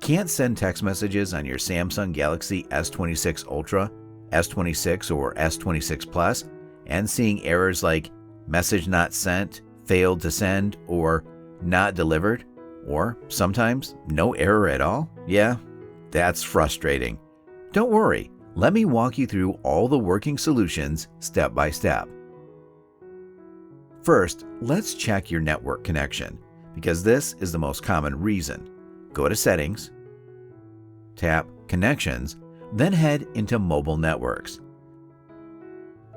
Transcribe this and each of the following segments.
Can't send text messages on your Samsung Galaxy S26 Ultra, S26 or S26 Plus, and seeing errors like message not sent, failed to send, or not delivered, or sometimes no error at all? Yeah, that's frustrating. Don't worry, let me walk you through all the working solutions step by step. First, let's check your network connection, because this is the most common reason. Go to Settings, tap Connections, then head into Mobile Networks.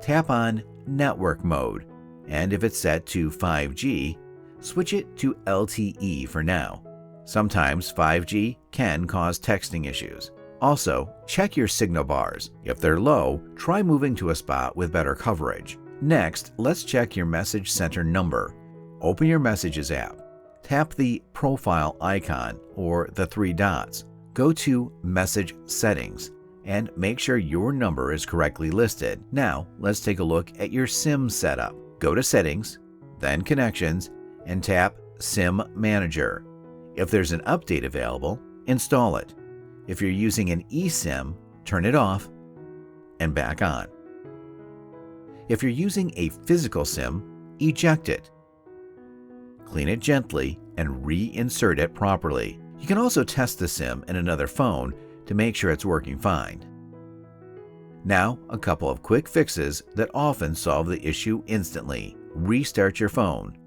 Tap on Network Mode, and if it's set to 5G, switch it to LTE for now. Sometimes 5G can cause texting issues. Also, check your signal bars. If they're low, try moving to a spot with better coverage. Next, let's check your message center number. Open your Messages app. Tap the profile icon or the three dots. Go to Message Settings and make sure your number is correctly listed. Now, let's take a look at your SIM setup. Go to Settings, then Connections, and tap SIM Manager. If there's an update available, install it. If you're using an eSIM, turn it off and back on. If you're using a physical SIM, eject it. Clean it gently and reinsert it properly. You can also test the SIM in another phone to make sure it's working fine. Now, a couple of quick fixes that often solve the issue instantly. Restart your phone.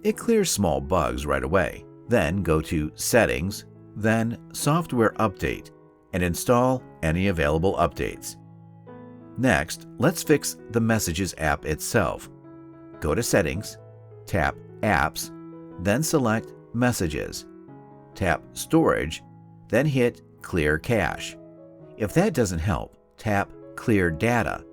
It clears small bugs right away. Then go to Settings, then Software Update, and install any available updates. Next, let's fix the Messages app itself. Go to Settings, tap Apps, then select Messages. Tap Storage, then hit Clear Cache. If that doesn't help, tap Clear Data.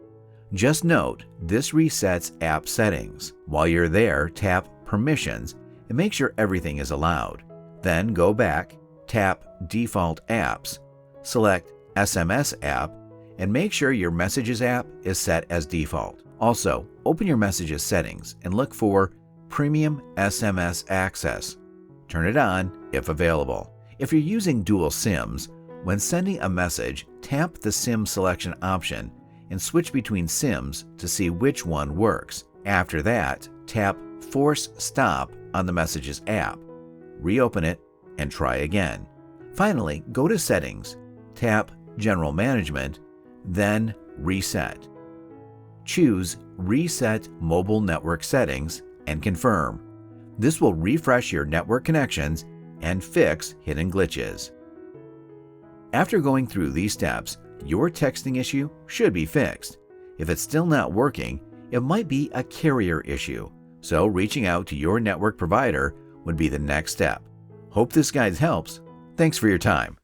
Just note, this resets app settings. While you're there, tap Permissions and make sure everything is allowed. Then go back, tap Default Apps, select SMS app, and make sure your Messages app is set as default. Also, open your Messages settings and look for Premium SMS Access. Turn it on if available. If you're using dual SIMs, when sending a message, tap the SIM selection option and switch between SIMs to see which one works. After that, tap Force Stop on the Messages app. Reopen it and try again. Finally, go to Settings, tap General Management, then Reset. Choose Reset Mobile Network Settings and confirm. This will refresh your network connections and fix hidden glitches. After going through these steps, your texting issue should be fixed. If it's still not working, it might be a carrier issue, so reaching out to your network provider would be the next step. Hope this guide helps. Thanks for your time.